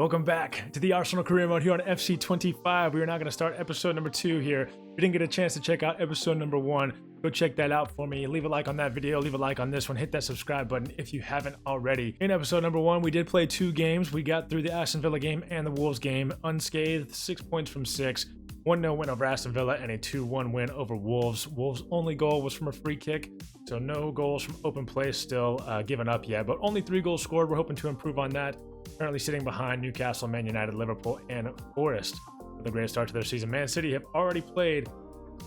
Welcome back to the Arsenal Career Mode here on FC25. We are now going to start episode number 2 here. If you didn't get a chance to check out episode number 1, go check that out for me. Leave a like on that video, leave a like on this one, hit that subscribe button if you haven't already. In episode number 1, we did play 2 games. We got through the Aston Villa game and the Wolves game unscathed, 6 points from 6. 1-0 win over Aston Villa and a 2-1 win over Wolves. Wolves' only goal was from a free kick, so no goals from open play still given up yet, but only 3 goals scored. We're hoping to improve on that. Currently sitting behind Newcastle, Man United, Liverpool, and Forest with a great start to their season. Man City have already played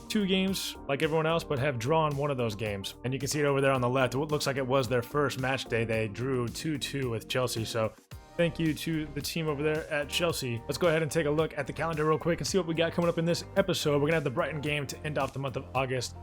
2 games like everyone else, but have drawn one of those games. And you can see it over there on the left. It looks like it was their first match day. They drew 2-2 with Chelsea, so thank you to the team over there at Chelsea. Let's go ahead and take a look at the calendar real quick and see what we got coming up in this episode. We're going to have the Brighton game to end off the month of August,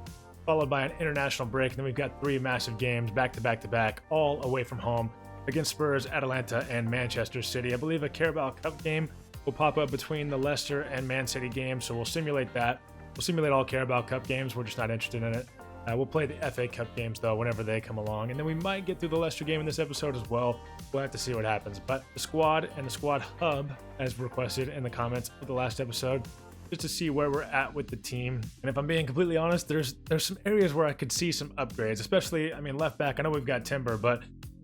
followed by an international break. And then we've got 3 massive games back to back to back, all away from home against Spurs, Atalanta, and Manchester City. I believe a Carabao Cup game will pop up between the Leicester and Man City games, so we'll simulate that. We'll simulate all Carabao Cup games. We're just not interested in it. We'll play the FA Cup games, though, whenever they come along. And then we might get through the Leicester game in this episode as well. We'll have to see what happens. But the squad and the squad hub, as requested in the comments of the last episode, just to see where we're at with the team. And if I'm being completely honest, there's some areas where I could see some upgrades, especially, left back. I know we've got Timber, but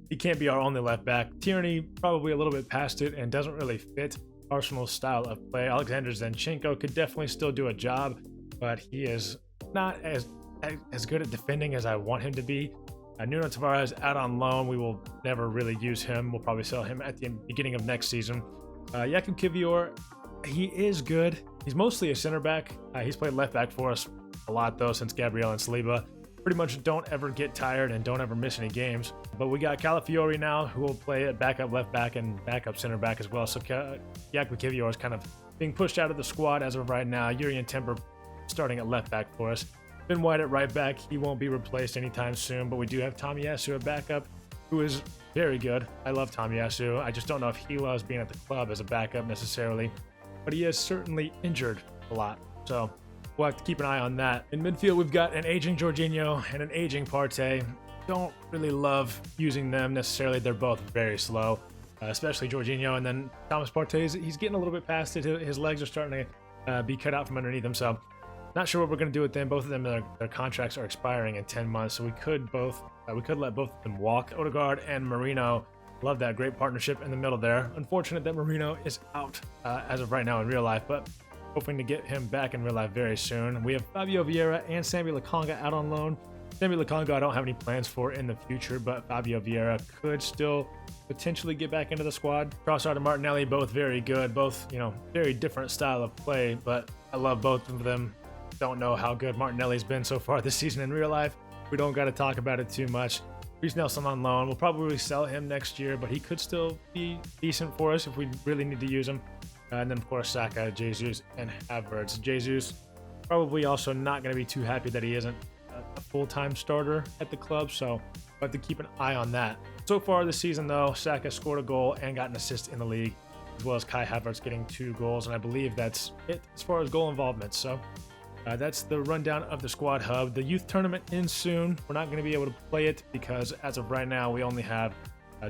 he can't be our only left back. Tierney probably a little bit past it and doesn't really fit Arsenal's style of play. Alexander Zinchenko could definitely still do a job, but he is not as good at defending as I want him to be. Nuno Tavares out on loan. We will never really use him. We'll probably sell him at the beginning of next season. Jakub Kivior, he is good. He's mostly a center back. He's played left back for us a lot, though, since Gabriel and Saliba. Pretty much don't ever get tired and don't ever miss any games. But we got Calafiori now, who will play at backup left back and backup center back as well. So Jakub Kivior is kind of being pushed out of the squad as of right now. Jurriën Timber starting at left back for us. Ben White at right back. He won't be replaced anytime soon, but we do have Tomiyasu at backup, who is very good. I love Tomiyasu. I just don't know if he loves being at the club as a backup necessarily, but he is certainly injured a lot. So we'll have to keep an eye on that. In midfield, we've got an aging Jorginho and an aging Partey. Don't really love using them necessarily. They're both very slow, especially Jorginho. And then Thomas Partey, he's getting a little bit past it. His legs are starting to be cut out from underneath him. So not sure what we're going to do with them. Both of them, their contracts are expiring in 10 months. So we could let both of them walk. Odegaard and Marino. Love that great partnership in the middle there. Unfortunate that Marino is out as of right now in real life, but hoping to get him back in real life very soon. We have Fabio Vieira and Sammy Lokonga out on loan. Sammy Lokonga I don't have any plans for in the future, but Fabio Vieira could still potentially get back into the squad. Trossard and Martinelli, both very good. Both, very different style of play, but I love both of them. Don't know how good Martinelli's been so far this season in real life. We don't got to talk about it too much. Reece Nelson on loan. We'll probably sell him next year, but he could still be decent for us if we really need to use him. And then, of course, Saka, Jesus, and Havertz. Jesus probably also not going to be too happy that he isn't a full-time starter at the club, so we'll have to keep an eye on that. So far this season, though, Saka scored a goal and got an assist in the league, as well as Kai Havertz getting 2 goals, and I believe that's it as far as goal involvement. So that's the rundown of the squad hub. The youth tournament ends soon. We're not going to be able to play it because as of right now, we only have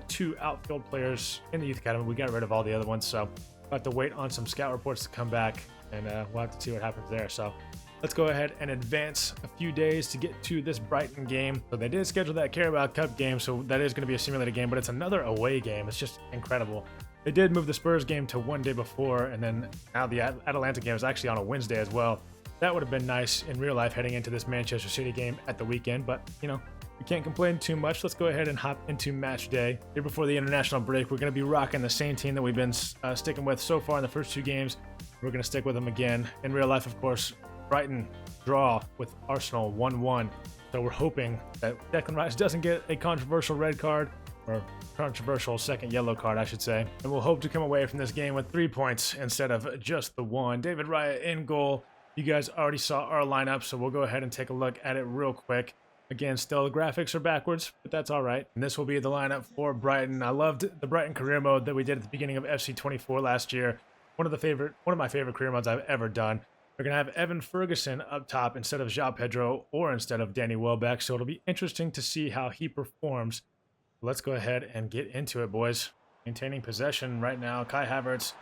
2 outfield players in the youth academy. We got rid of all the other ones, so we'll have to wait on some scout reports to come back, and we'll have to see what happens there. So let's go ahead and advance a few days to get to this Brighton game. So they did schedule that Carabao Cup game, so that is going to be a simulated game, but it's another away game. It's just incredible. They did move the Spurs game to one day before, and then now the Atalanta game is actually on a Wednesday as well. That would have been nice in real life heading into this Manchester City game at the weekend, but, we can't complain too much. Let's go ahead and hop into match day. Here before the international break, we're going to be rocking the same team that we've been sticking with so far in the first 2 games. We're going to stick with them again. In real life, of course, Brighton draw with Arsenal 1-1. So we're hoping that Declan Rice doesn't get a controversial red card, or controversial second yellow card, I should say. And we'll hope to come away from this game with 3 points instead of just the 1. David Raya in goal. You guys already saw our lineup, so we'll go ahead and take a look at it real quick. Again, still the graphics are backwards, but that's all right. And this will be the lineup for Brighton. I loved the Brighton career mode that we did at the beginning of FC24 last year. One of my favorite career modes I've ever done. We're going to have Evan Ferguson up top instead of João Pedro or instead of Danny Welbeck, so it'll be interesting to see how he performs. Let's go ahead and get into it, boys. Maintaining possession right now. Kai Havertz,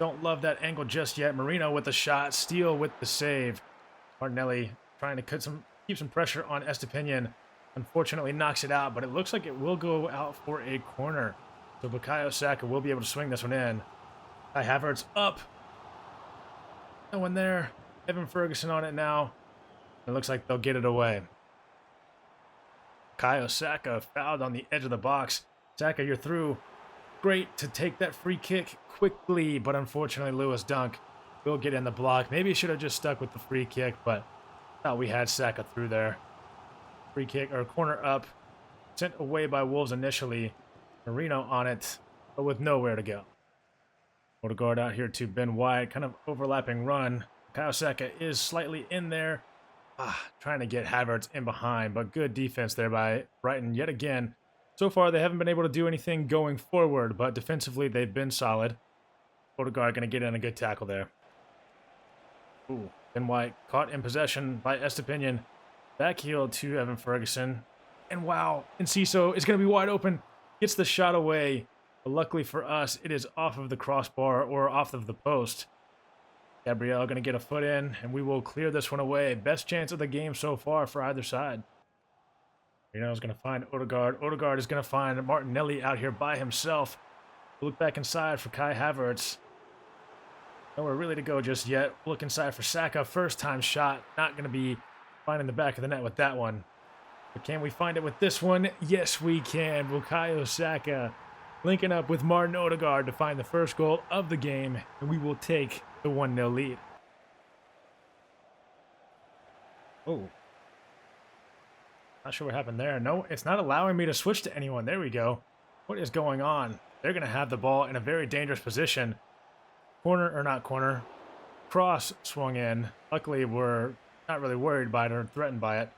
don't love that angle just yet. Marino with the shot. Steele with the save. Martinelli trying to keep some pressure on Estepinian. Unfortunately knocks it out, but it looks like it will go out for a corner. So Bukayo Saka will be able to swing this one in. Kai Havertz up. No one there. Evan Ferguson on it now. It looks like they'll get it away. Bukayo Saka fouled on the edge of the box. Saka, you're through. Great to take that free kick quickly, but unfortunately Lewis Dunk will get in the block. Maybe he should have just stuck with the free kick, but thought we had Saka through there. Free kick or corner up. Sent away by Wolves initially. Marino on it, but with nowhere to go. Odegaard out here to Ben White. Kind of overlapping run. Bukayo Saka is slightly in there. Trying to get Havertz in behind, but good defense there by Brighton yet again. So far, they haven't been able to do anything going forward, but defensively, they've been solid. Odegaard going to get in a good tackle there. Ooh, Ben White caught in possession by Estepinian. Back heel to Evan Ferguson. And wow, Enciso is going to be wide open. Gets the shot away. But luckily for us, it is off of the crossbar or off of the post. Gabriel going to get a foot in, and we will clear this one away. Best chance of the game so far for either side. Marino is going to find Odegaard. Odegaard is going to find Martinelli out here by himself. Look back inside for Kai Havertz. Nowhere really to go just yet. Look inside for Saka. First time shot. Not going to be finding the back of the net with that one. But can we find it with this one? Yes, we can. Bukayo Saka linking up with Martin Odegaard to find the first goal of the game. And we will take the 1-0 lead. Oh. Not sure what happened there. No, it's not allowing me to switch to anyone. There we go. What is going on? They're going to have the ball in a very dangerous position. Corner or not corner. Cross swung in. Luckily, we're not really worried by it or threatened by it.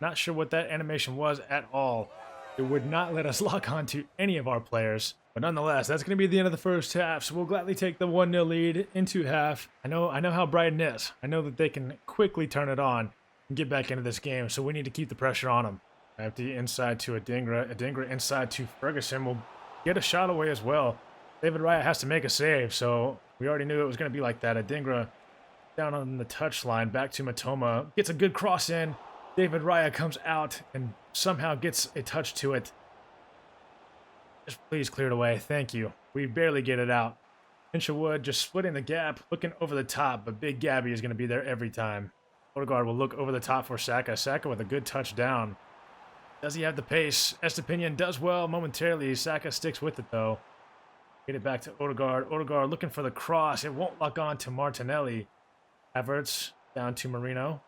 Not sure what that animation was at all. It would not let us lock on to any of our players. But nonetheless, that's going to be the end of the first half. So we'll gladly take the 1-0 lead into half. I know how Brighton is. I know that they can quickly turn it on and get back into this game. So we need to keep the pressure on them. Empty inside to Adingra. Adingra inside to Ferguson. We'll get a shot away as well. David Raya has to make a save. So we already knew it was going to be like that. Adingra down on the touchline. Back to Matoma. Gets a good cross in. David Raya comes out and somehow gets a touch to it. Just please clear it away. Thank you. We barely get it out. Wood just splitting the gap, looking over the top, but Big Gabby is going to be there every time. Odegaard will look over the top for Saka. Saka with a good touch down. Does he have the pace? Estepinian does well momentarily. Saka sticks with it, though. Get it back to Odegaard. Odegaard looking for the cross. It won't lock on to Martinelli. Havertz down to Marino.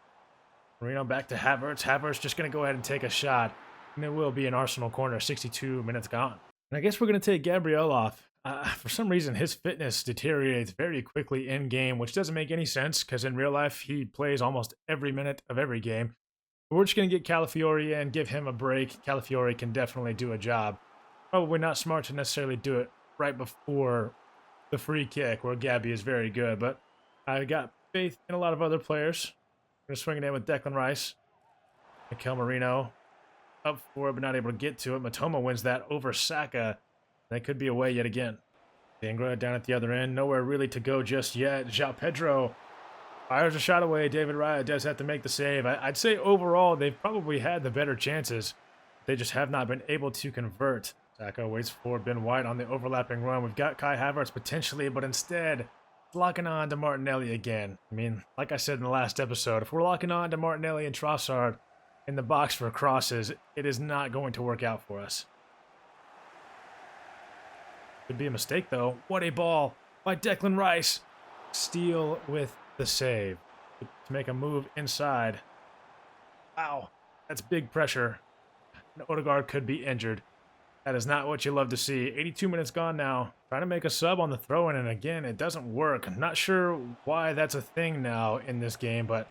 Marino back to Havertz. Havertz just going to go ahead and take a shot. And it will be an Arsenal corner. 62 minutes gone. And I guess we're going to take Gabriel off. For some reason, his fitness deteriorates very quickly in-game, which doesn't make any sense because in real life, he plays almost every minute of every game. But we're just going to get Calafiori and give him a break. Calafiori can definitely do a job. Probably not smart to necessarily do it right before the free kick where Gabby is very good. But I got faith in a lot of other players. We're going to swing it in with Declan Rice. Mikel Marino up for it, but not able to get to it. Matoma wins that over Saka. That could be away yet again. Dingra down at the other end. Nowhere really to go just yet. João Pedro fires a shot away. David Raya does have to make the save. I'd say overall they've probably had the better chances. They just have not been able to convert. Saka waits for Ben White on the overlapping run. We've got Kai Havertz potentially, but instead locking on to Martinelli again. I mean, like I said in the last episode, if we're locking on to Martinelli and Trossard in the box for crosses, it is not going to work out for us. Could be a mistake, though. What a ball by Declan Rice. Steele with the save to make a move inside. Wow, that's big pressure. And Odegaard could be injured. That is not what you love to see. 82 minutes gone now. Trying to make a sub on the throw-in, and again, it doesn't work. I'm not sure why that's a thing now in this game, but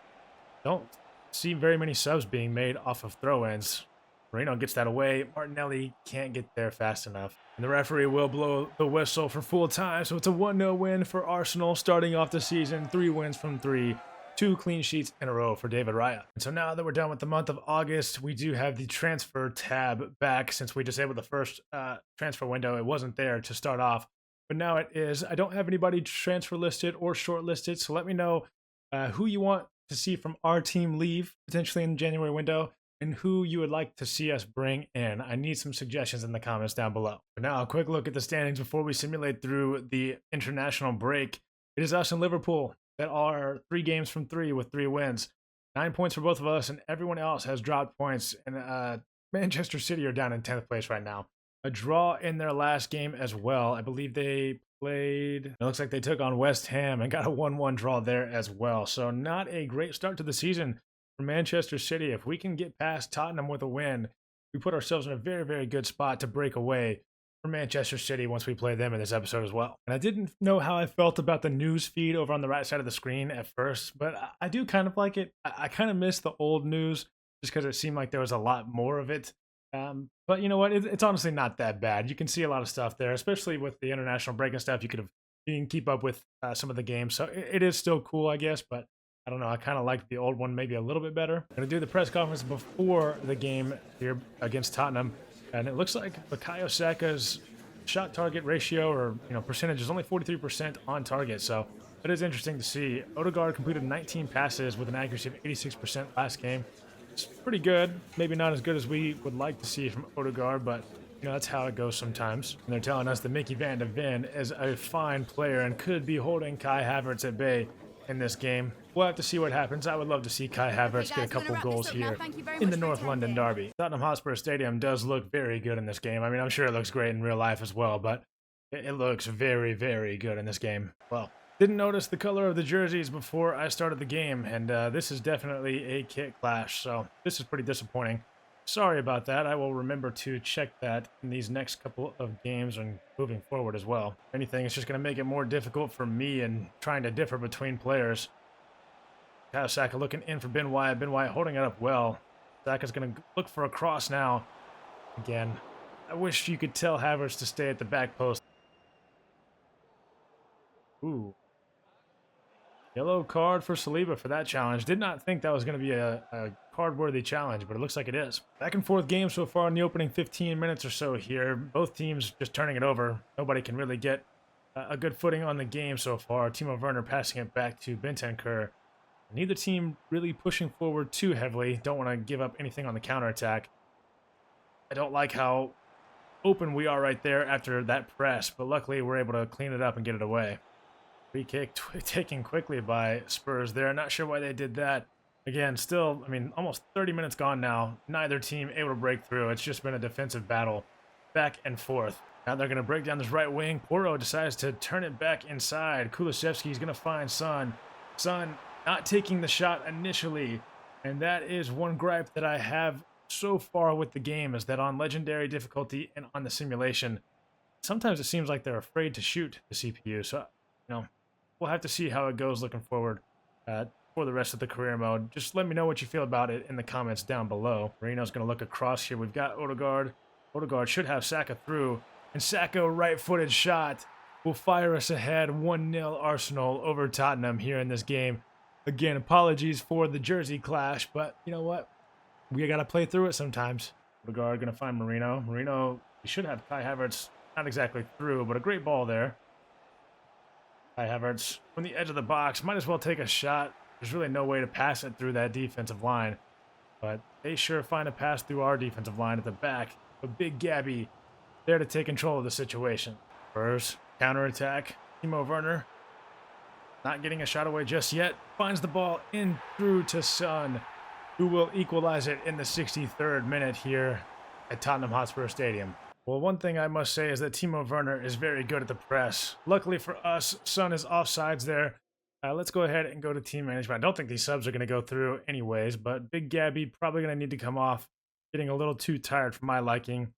don't see very many subs being made off of throw-ins. Marino gets that away. Martinelli can't get there fast enough. And the referee will blow the whistle for full time. So it's a 1-0 win for Arsenal starting off the season. 3 wins from 3. 2 clean sheets in a row for David Raya. And so now that we're done with the month of August, we do have the transfer tab back since we disabled the first transfer window. It wasn't there to start off, but now it is. I don't have anybody transfer listed or shortlisted, so let me know who you want to see from our team leave potentially in the January window and who you would like to see us bring in. I need some suggestions in the comments down below. But now a quick look at the standings before we simulate through the international break. It is us and Liverpool that are 3 games from 3 with 3 wins. 9 points for both of us, and everyone else has dropped points. And Manchester City are down in 10th place right now. A draw in their last game as well. I believe they played, it looks like they took on West Ham and got a 1-1 draw there as well. So not a great start to the season for Manchester City. If we can get past Tottenham with a win, we put ourselves in a very, very good spot to break away for Manchester City once we play them in this episode as well. And I didn't know how I felt about the news feed over on the right side of the screen at first, but I do kind of like it. I kind of miss the old news just because it seemed like there was a lot more of it. But you know what? It's honestly not that bad. You can see a lot of stuff there, especially with the international break and stuff. You can keep up with some of the games. So it is still cool, I guess, but I don't know. I kind of like the old one maybe a little bit better. I'm going to do the press conference before the game here against Tottenham. And it looks like Bukayo Saka's shot target ratio or percentage is only 43% on target. So it is interesting to see. Odegaard completed 19 passes with an accuracy of 86% last game. It's pretty good. Maybe not as good as we would like to see from Odegaard, but that's how it goes sometimes. And they're telling us that Mickey van de Ven is a fine player and could be holding Kai Havertz at bay in this game. We'll have to see what happens. I would love to see Kai Havertz get a couple goals here in the North London derby. Tottenham Hotspur Stadium does look very good in this game. I mean, I'm sure it looks great in real life as well, but it looks very, very good in this game. Well, didn't notice the color of the jerseys before I started the game, and this is definitely a kit clash, so this is pretty disappointing. Sorry about that. I will remember to check that in these next couple of games and moving forward as well. If anything, it's just going to make it more difficult for me in trying to differ between players. Bukayo Saka looking in for Ben White. Ben White holding it up well. Saka's going to look for a cross now. Again, I wish you could tell Havertz to stay at the back post. Ooh. Yellow card for Saliba for that challenge. Did not think that was going to be a card-worthy challenge, but it looks like it is. Back and forth game so far in the opening 15 minutes or so here. Both teams just turning it over. Nobody can really get a good footing on the game so far. Timo Werner passing it back to Bentancur. Neither team really pushing forward too heavily. Don't want to give up anything on the counterattack. I don't like how open we are right there after that press, but luckily we're able to clean it up and get it away. Free kick taken quickly by Spurs there. Not sure why they did that. Again, still, I mean, almost 30 minutes gone now. Neither team able to break through. It's just been a defensive battle back and forth. Now they're going to break down this right wing. Porro decides to turn it back inside. Kulusevski's going to find Son. Son not taking the shot initially. And that is one gripe that I have so far with the game, is that on legendary difficulty and on the simulation, sometimes it seems like they're afraid to shoot the CPU. So, we'll have to see how it goes looking forward for the rest of the career mode. Just let me know what you feel about it in the comments down below. Marino's going to look across here. We've got Odegaard. Odegaard should have Saka through. And Saka, right-footed shot, will fire us ahead. 1-0 Arsenal over Tottenham here in this game. Again, apologies for the jersey clash, but you know what? We got to play through it sometimes. Odegaard going to find Marino. Marino, he should have Kai Havertz not exactly through, but a great ball there. Kai Havertz from the edge of the box. Might as well take a shot. There's really no way to pass it through that defensive line. But they sure find a pass through our defensive line at the back. A big Gabby there to take control of the situation. Spurs counterattack. Timo Werner not getting a shot away just yet. Finds the ball in through to Son, who will equalize it in the 63rd minute here at Tottenham Hotspur Stadium. Well, one thing I must say is that Timo Werner is very good at the press. Luckily for us, Son is offsides there. Let's go ahead and go to team management. I don't think these subs are going to go through anyways, but Big Gabby probably going to need to come off. Getting a little too tired for my liking.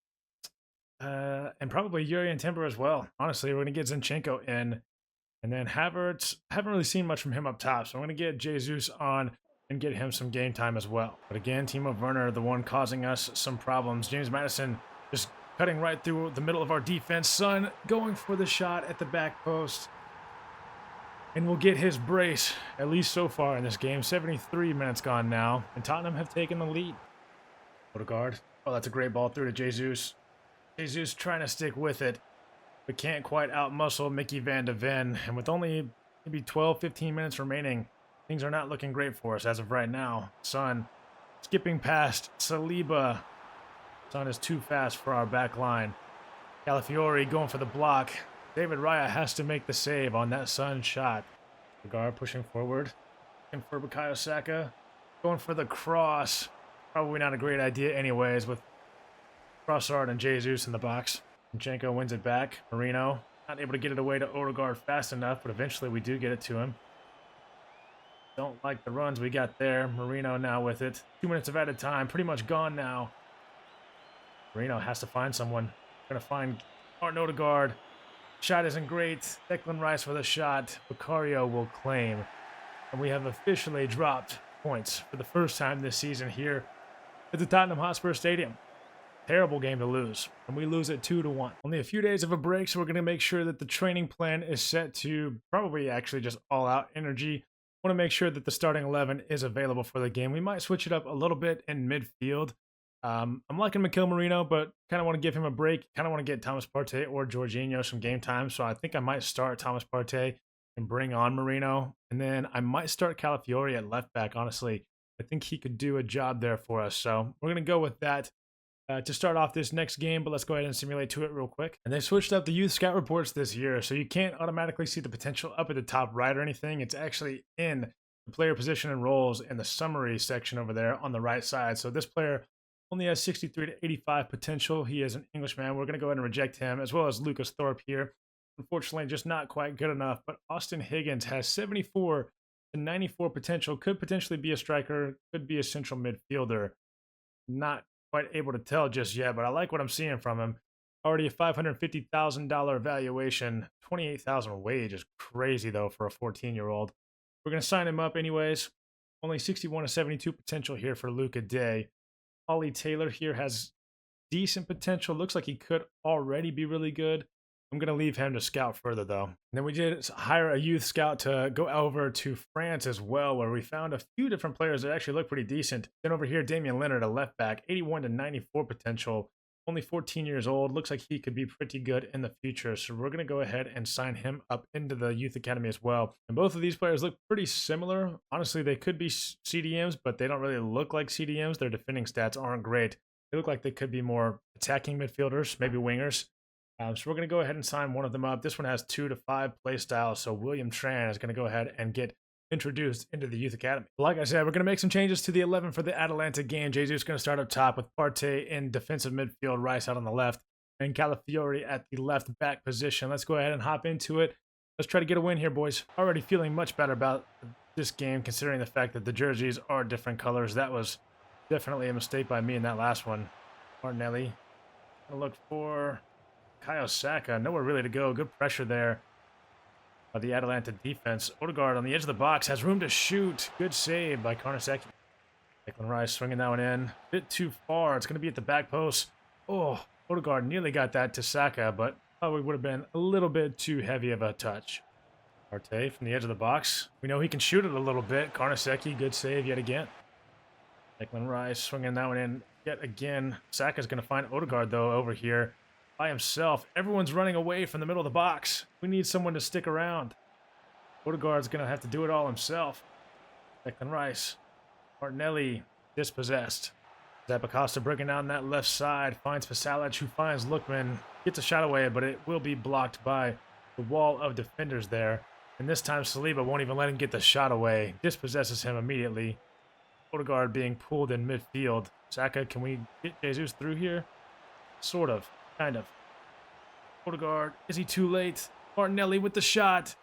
And probably Yuri and Timber as well. Honestly, we're going to get Zinchenko in. And then Havertz, haven't really seen much from him up top, so I'm going to get Jesus on and get him some game time as well. But again, Timo Werner, the one causing us some problems. James Maddison just cutting right through the middle of our defense. Son going for the shot at the back post. and will get his brace, at least so far in this game. 73 minutes gone now, and Tottenham have taken the lead. Odegaard. Oh, that's a great ball through to Jesus. Jesus trying to stick with it, but can't quite outmuscle Mickey Van de Ven. And with only maybe 12, 15 minutes remaining, things are not looking great for us as of right now. Son skipping past Saliba. Son is too fast for our back line. Calafiori going for the block. David Raya has to make the save on that Son shot. Odegaard pushing forward. Looking for Bukayo Saka. Going for the cross. Probably not a great idea anyways with Trossard and Jesus in the box. Zinchenko wins it back. Marino not able to get it away to Odegaard fast enough, but eventually we do get it to him. Don't like the runs we got there. Marino now with it. 2 minutes of added time. Pretty much gone now. Marino has to find someone. Gonna find Martin Odegaard. Shot isn't great. Declan Rice for the shot. Bukayo will claim. And we have officially dropped points for the first time this season here at the Tottenham Hotspur Stadium. Terrible game to lose, and we lose it 2-1. Only a few days of a break, so we're going to make sure that the training plan is set to probably actually just all-out energy. Want to make sure that the starting 11 is available for the game. We might switch it up a little bit in midfield. I'm liking Mikel Merino, but kind of want to give him a break. Kind of want to get Thomas Partey or Jorginho some game time, so I think I might start Thomas Partey and bring on Merino, and then I might start Calafiori at left back, honestly. I think he could do a job there for us, so we're going to go with that to start off this next game, but let's go ahead and simulate to it real quick. And they switched up the youth scout reports this year, so you can't automatically see the potential up at the top right or anything. It's actually in the player position and roles in the summary section over there on the right side. So this player only has 63 to 85 potential. He is an Englishman. We're going to go ahead and reject him, as well as Lucas Thorpe here. Unfortunately, just not quite good enough, but Austin Higgins has 74 to 94 potential, could potentially be a striker, could be a central midfielder. Not quite able to tell just yet, but I like what I'm seeing from him. Already a $550,000 valuation, $28,000 wage is crazy though for a 14-year-old. We're going to sign him up anyways. Only 61 to 72 potential here for Luka Day. Ollie Taylor here has decent potential. Looks like he could already be really good. I'm going to leave him to scout further, though. And then we did hire a youth scout to go over to France as well, where we found a few different players that actually look pretty decent. Then over here, Damian Leonard, a left back, 81 to 94 potential, only 14 years old. Looks like he could be pretty good in the future. So we're going to go ahead and sign him up into the youth academy as well. And both of these players look pretty similar. Honestly, they could be CDMs, but they don't really look like CDMs. Their defending stats aren't great. They look like they could be more attacking midfielders, maybe wingers. So we're going to go ahead and sign one of them up. This one has 2 to 5 play styles. So William Tran is going to go ahead and get introduced into the youth academy. Like I said, we're going to make some changes to the 11 for the Atalanta game. Jesus is going to start up top with Partey in defensive midfield, Rice out on the left, and Calafiori at the left back position. Let's go ahead and hop into it. Let's try to get a win here, boys. Already feeling much better about this game, considering the fact that the jerseys are different colors. That was definitely a mistake by me in that last one. Martinelli. Gonna look for Bukayo Saka, nowhere really to go. Good pressure there by the Atalanta defense. Odegaard on the edge of the box has room to shoot. Good save by Karnaseki. Declan Rice swinging that one in. Bit too far. It's going to be at the back post. Oh, Odegaard nearly got that to Saka, but probably would have been a little bit too heavy of a touch. Partey from the edge of the box. We know he can shoot it a little bit. Karnaseki, good save yet again. Declan Rice swinging that one in yet again. Saka's going to find Odegaard, though, over here by himself. Everyone's running away from the middle of the box. We need someone to stick around. Odegaard's going to have to do it all himself. Declan Rice. Martinelli dispossessed. Zappacosta breaking down that left side. Finds Pasalic, who finds Lookman. Gets a shot away, but it will be blocked by the wall of defenders there. And this time Saliba won't even let him get the shot away. Dispossesses him immediately. Odegaard being pulled in midfield. Saka, can we get Jesus through here? Sort of. Kind of. Odegaard, is he too late? Martinelli with the shot.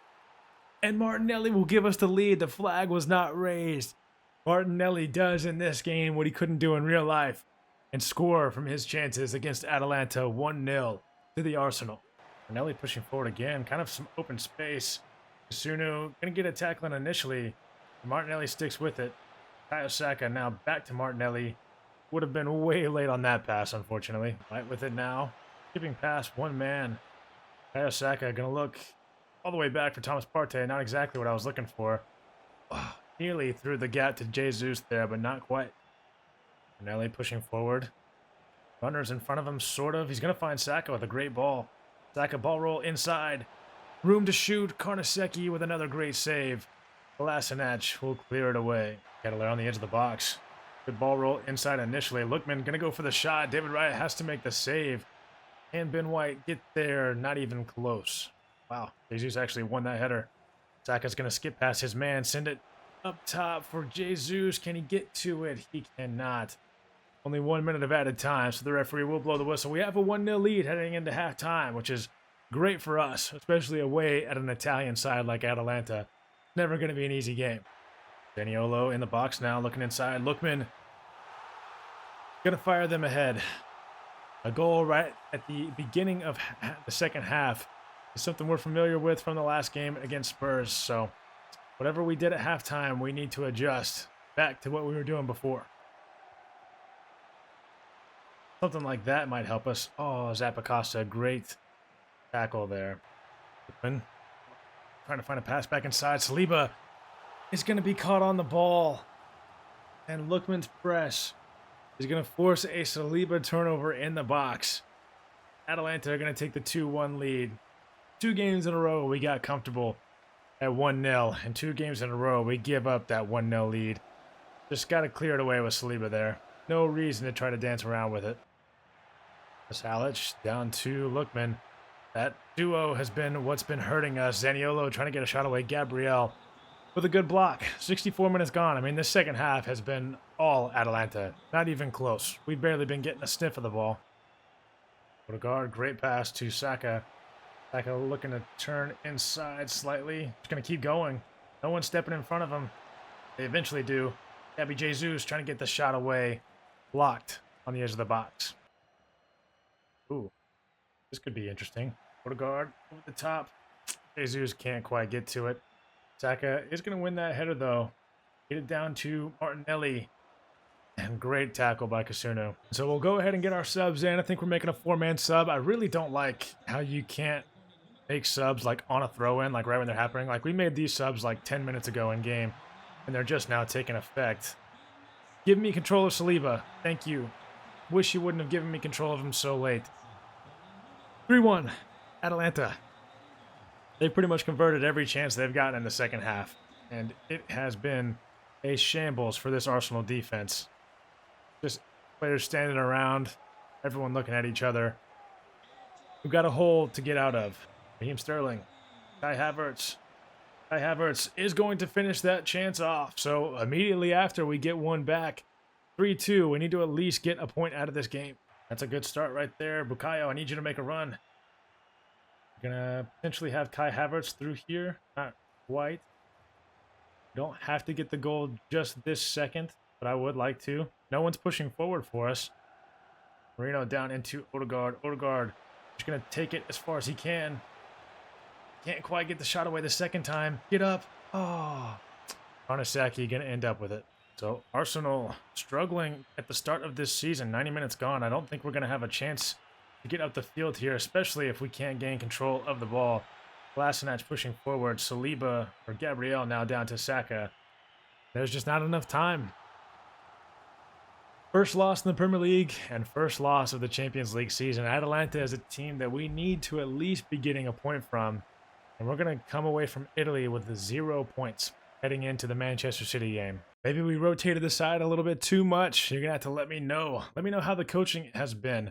And Martinelli will give us the lead. The flag was not raised. Martinelli does in this game what he couldn't do in real life and score from his chances against Atalanta 1-0 to the Arsenal. Martinelli pushing forward again. Kind of some open space. Sunu going to get a tackle initially. Martinelli sticks with it. Bukayo Saka now back to Martinelli. Would have been way late on that pass, unfortunately. Right with it now. Skipping past one man. Bukayo Saka going to look all the way back for Thomas Partey. Not exactly what I was looking for. Oh, nearly through the gap to Jesus there, but not quite. Nelly pushing forward. Runners in front of him, sort of. He's going to find Saka with a great ball. Saka ball roll inside. Room to shoot. Karnaseki with another great save. Kolasinac will clear it away. Kettler on the edge of the box. Good ball roll inside initially. Lookman going to go for the shot. David Wright has to make the save. And Ben White get there, not even close. Wow, Jesus actually won that header. Saka's going to skip past his man, send it up top for Jesus. Can he get to it? He cannot. Only 1 minute of added time, so the referee will blow the whistle. We have a 1-0 lead heading into halftime, which is great for us, especially away at an Italian side like Atalanta. Never going to be an easy game. Zaniolo in the box now, looking inside. Lookman going to fire them ahead. A goal right at the beginning of the second half is something we're familiar with from the last game against Spurs. So whatever we did at halftime, we need to adjust back to what we were doing before. Something like that might help us. Oh, Zappacosta, great tackle there. Trying to find a pass back inside. Saliba is going to be caught on the ball. And Lookman's press is going to force a Saliba turnover in the box. Atalanta are going to take the 2-1 lead. 2 games in a row we got comfortable at 1-0. And 2 games in a row we give up that 1-0 lead. Just got to clear it away with Saliba there. No reason to try to dance around with it. Salic down to Lookman. That duo has been what's been hurting us. Zaniolo trying to get a shot away. Gabriel with a good block. 64 minutes gone. I mean, this second half has been all Atalanta. Not even close. We've barely been getting a sniff of the ball. Odegaard, great pass to Saka. Saka looking to turn inside slightly. Just going to keep going. No one's stepping in front of him. They eventually do. Gabby Jesus trying to get the shot away. Blocked on the edge of the box. Ooh, this could be interesting. Odegaard over the top. Jesus can't quite get to it. Saka is going to win that header, though. Get it down to Martinelli. And great tackle by Kasunu. So we'll go ahead and get our subs in. I think we're making a 4-man sub. I really don't like how you can't make subs like on a throw-in, like right when they're happening. Like we made these subs like 10 minutes ago in game, and they're just now taking effect. Give me control of Saliba. Thank you. Wish you wouldn't have given me control of him so late. 3-1, Atalanta. They pretty much converted every chance they've gotten in the second half, and it has been a shambles for this Arsenal defense. Just players standing around, everyone looking at each other. We've got a hole to get out of. Raheem Sterling, Kai Havertz. Kai Havertz is going to finish that chance off, so immediately after we get one back, 3-2, we need to at least get a point out of this game. That's a good start right there. Bukayo, I need you to make a run. Gonna potentially have Kai Havertz through here. Not quite. Don't have to get the goal just this second, but I would like to. No one's pushing forward for us. Marino down into Odegaard. Odegaard just gonna take it as far as he can. Can't quite get the shot away the second time. Get up. Oh. Karnaseki gonna end up with it. So Arsenal struggling at the start of this season. 90 minutes gone. I don't think we're going to have a chance to get up the field here, especially if we can't gain control of the ball. Kolasinac pushing forward. Saliba or Gabriel now down to Saka. There's just not enough time. First loss in the Premier League and first loss of the Champions League season. Atalanta is a team that we need to at least be getting a point from. And we're going to come away from Italy with 0 points heading into the Manchester City game. Maybe we rotated the side a little bit too much. You're going to have to let me know. Let me know how the coaching has been.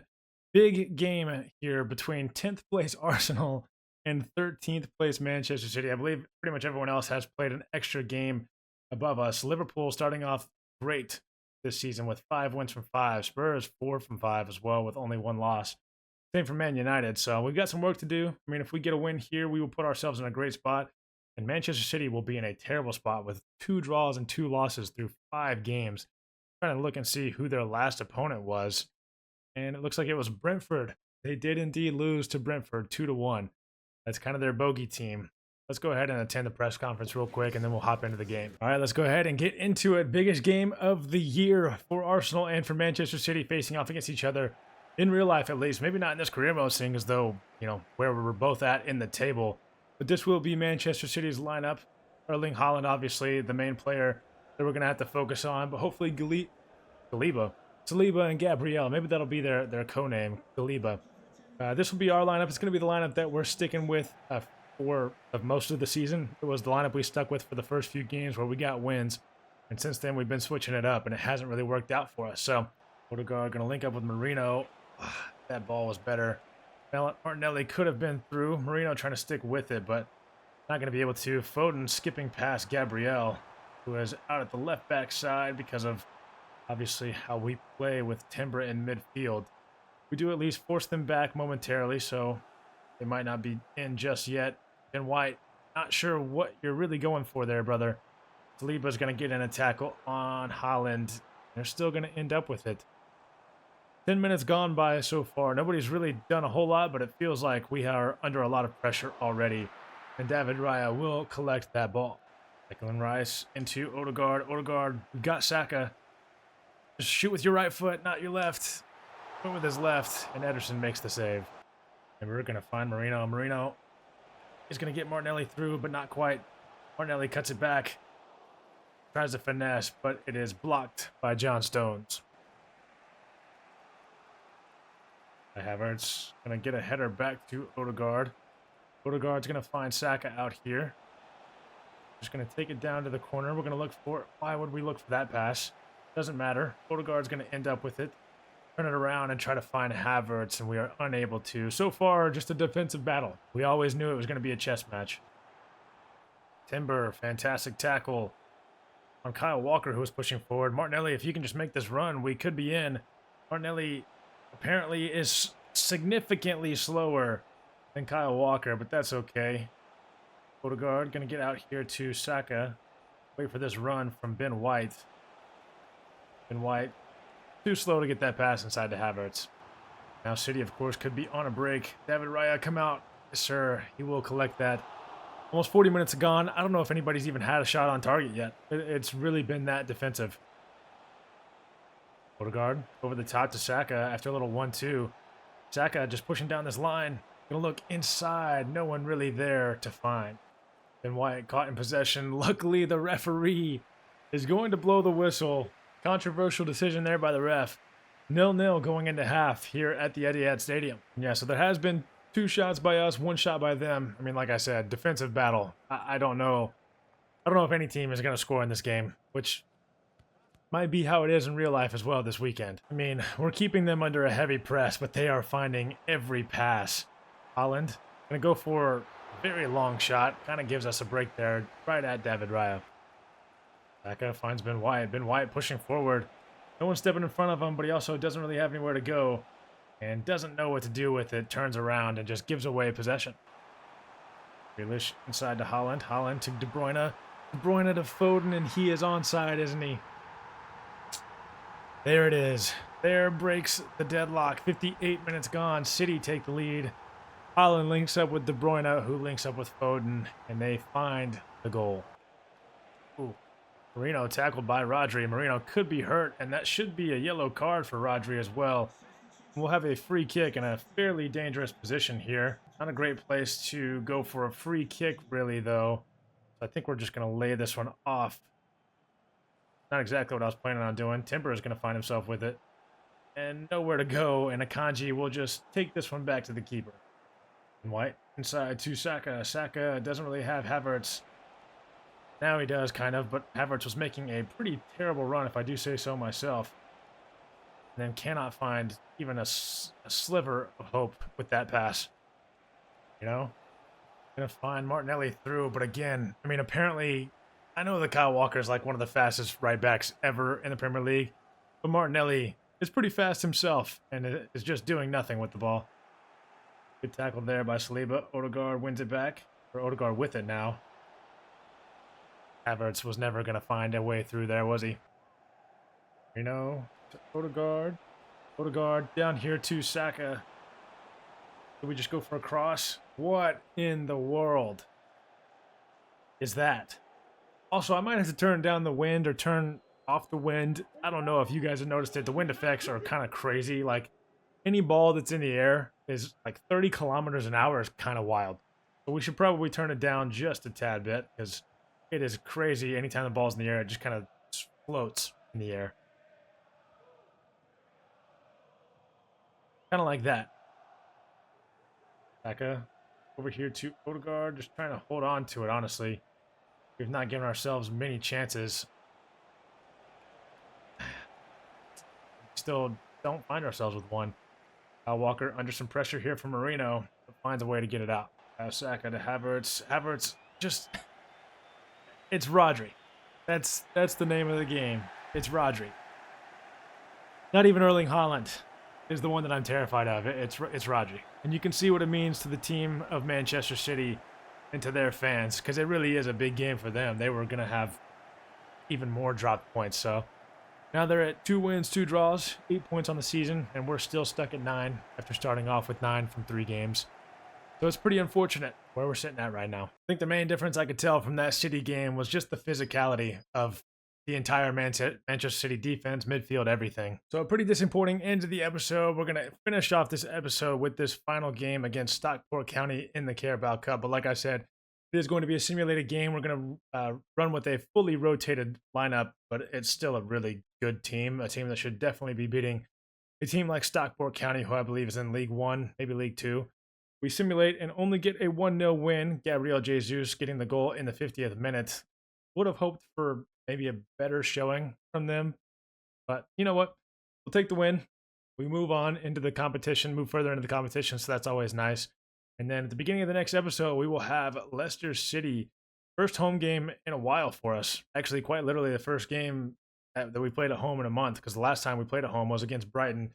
Big game here between 10th place Arsenal and 13th place Manchester City. I believe pretty much everyone else has played an extra game above us. Liverpool starting off great this season with 5 wins from 5. Spurs 4 from 5 as well with only 1 loss. Same for Man United. So we've got some work to do. I mean, if we get a win here, we will put ourselves in a great spot. And Manchester City will be in a terrible spot with 2 draws and 2 losses through 5 games. Trying to look and see who their last opponent was. And it looks like it was Brentford. They did indeed lose to Brentford 2-1. That's kind of their bogey team. Let's go ahead and attend the press conference real quick, and then we'll hop into the game. All right, let's go ahead and get into it. Biggest game of the year for Arsenal and for Manchester City facing off against each other in real life, at least. Maybe not in this career mode, seeing as though, you know, where we're both at in the table. But this will be Manchester City's lineup. Erling Haaland, obviously, the main player that we're going to have to focus on. But hopefully Saliba and Gabriel, maybe that'll be their co-name, Saliba. This will be our lineup. It's going to be the lineup that we're sticking with for most of the season. It was the lineup we stuck with for the first few games where we got wins. And since then, we've been switching it up, and it hasn't really worked out for us. So, Odegaard going to link up with Merino. That ball was better. Martinelli could have been through. Merino trying to stick with it, but not going to be able to. Foden skipping past Gabriel, who is out at the left back side because of, obviously, how we play with Timber in midfield. We do at least force them back momentarily, so they might not be in just yet. And White, not sure what you're really going for there, brother. Saliba's going to get in a tackle on Haaland. They're still going to end up with it. 10 minutes gone by so far. Nobody's really done a whole lot, but it feels like we are under a lot of pressure already. And David Raya will collect that ball. Declan Rice into Odegaard. Odegaard got Saka. Just shoot with your right foot, not your left. Went with his left, and Ederson makes the save. And we're going to find Merino. Merino is going to get Martinelli through, but not quite. Martinelli cuts it back. Tries to finesse, but it is blocked by John Stones. Havertz going to get a header back to Odegaard. Odegaard's going to find Saka out here. Just going to take it down to the corner. We're going to look for it. Why would we look for that pass? Doesn't matter. Odegaard's going to end up with it. Turn it around and try to find Havertz, and we are unable to. So far, just a defensive battle. We always knew it was going to be a chess match. Timber, fantastic tackle on Kyle Walker, who was pushing forward. Martinelli, if you can just make this run, we could be in. Martinelli apparently is significantly slower than Kyle Walker, but that's okay. Odegaard going to get out here to Saka. Wait for this run from Ben White. Ben White, too slow to get that pass inside to Havertz. Now City, of course, could be on a break. David Raya, come out. Yes, sir. He will collect that. Almost 40 minutes gone. I don't know if anybody's even had a shot on target yet. It's really been that defensive. Odegaard over the top to Saka after a little 1-2. Saka just pushing down this line. Gonna look inside. No one really there to find. Ben White caught in possession. Luckily, the referee is going to blow the whistle. Controversial decision there by the ref. 0-0 going into half here at the Etihad Stadium. Yeah, so there has been 2 shots by us, 1 shot by them. I mean, like I said, defensive battle. I don't know. I don't know if any team is going to score in this game, which might be how it is in real life as well this weekend. I mean, we're keeping them under a heavy press, but they are finding every pass. Haaland going to go for a very long shot. Kind of gives us a break there right at David Raya. Saka finds Ben White. Ben White pushing forward. No one stepping in front of him, but he also doesn't really have anywhere to go and doesn't know what to do with it. Turns around and just gives away possession. Grealish inside to Haaland. Haaland to De Bruyne. De Bruyne to Foden, and he is onside, isn't he? There it is. There breaks the deadlock. 58 minutes gone. City take the lead. Haaland links up with De Bruyne, who links up with Foden, and they find the goal. Ooh. Merino tackled by Rodri. Merino could be hurt, and that should be a yellow card for Rodri as well. We'll have a free kick in a fairly dangerous position here. Not a great place to go for a free kick, really, though. So I think we're just going to lay this one off. Not exactly what I was planning on doing. Timber is going to find himself with it. And nowhere to go, and Akanji will just take this one back to the keeper. And White inside to Saka. Saka doesn't really have Havertz. Now he does, kind of, but Havertz was making a pretty terrible run, if I do say so myself. And then cannot find even a sliver of hope with that pass. You know? Gonna find Martinelli through, but again, I mean, apparently, I know that Kyle Walker is like one of the fastest right backs ever in the Premier League, but Martinelli is pretty fast himself and is just doing nothing with the ball. Good tackle there by Saliba. Odegaard wins it back, or Odegaard with it now. Havertz was never going to find a way through there, was he? You know, Odegaard. Odegaard down here to Saka. Did we just go for a cross? What in the world is that? Also, I might have to turn down the wind or turn off the wind. I don't know if you guys have noticed it. The wind effects are kind of crazy. Like, any ball that's in the air is like 30 kilometers an hour is kind of wild. But we should probably turn it down just a tad bit because it is crazy. Anytime the ball's in the air, it just kind of floats in the air. Kind of like that. Saka over here to Odegaard, just trying to hold on to it, honestly. We've not given ourselves many chances. Still don't find ourselves with one. Walker under some pressure here from Marino, but finds a way to get it out. Saka to Havertz. Havertz just... It's Rodri. That's the name of the game. It's Rodri. Not even Erling Haaland is the one that I'm terrified of. It's Rodri. And you can see what it means to the team of Manchester City and to their fans, because it really is a big game for them. They were going to have even more dropped points. So now they're at 2 wins, 2 draws, 8 points on the season, and we're still stuck at 9 after starting off with 9 from 3 games. So it's pretty unfortunate where we're sitting at right now. I think the main difference I could tell from that City game was just the physicality of the entire Manchester City defense, midfield, everything. So a pretty disappointing end to the episode. We're going to finish off this episode with this final game against Stockport County in the Carabao Cup. But like I said, it is going to be a simulated game. We're going to run with a fully rotated lineup, but it's still a really good team, a team that should definitely be beating a team like Stockport County, who I believe is in League 1, maybe League 2. We simulate and only get a 1-0 win. Gabriel Jesus getting the goal in the 50th minute. Would have hoped for maybe a better showing from them. But you know what? We'll take the win. We move on into the competition, move further into the competition, so that's always nice. And then at the beginning of the next episode, we will have Leicester City. First home game in a while for us. Actually, quite literally the first game that we played at home in a month, because the last time we played at home was against Brighton.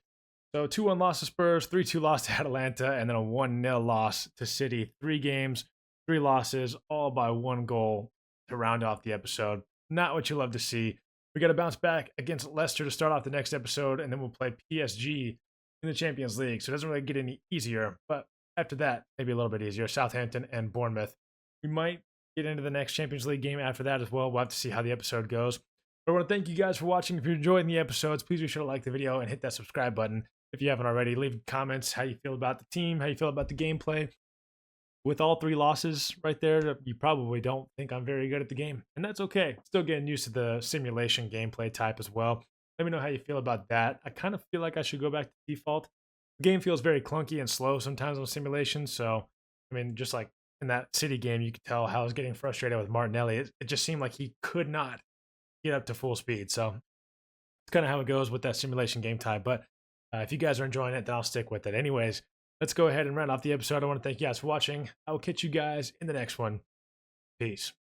So 2-1 loss to Spurs, 3-2 loss to Atalanta, and then a 1-0 loss to City. 3 games, 3 losses, all by 1 goal to round off the episode. Not what you love to see. We got to bounce back against Leicester to start off the next episode, and then we'll play PSG in the Champions League. So it doesn't really get any easier, but after that, maybe a little bit easier. Southampton and Bournemouth. We might get into the next Champions League game after that as well. We'll have to see how the episode goes. But I want to thank you guys for watching. If you're enjoying the episodes, please be sure to like the video and hit that subscribe button. If you haven't already, leave comments how you feel about the team, how you feel about the gameplay. With all 3 losses right there, you probably don't think I'm very good at the game. And that's okay. Still getting used to the simulation gameplay type as well. Let me know how you feel about that. I kind of feel like I should go back to default. The game feels very clunky and slow sometimes on simulation. So, I mean, just like in that City game, you could tell how I was getting frustrated with Martinelli. It just seemed like he could not get up to full speed. So it's kind of how it goes with that simulation game type. But if you guys are enjoying it, then I'll stick with it. Anyways, let's go ahead and round off the episode. I want to thank you guys for watching. I will catch you guys in the next one. Peace.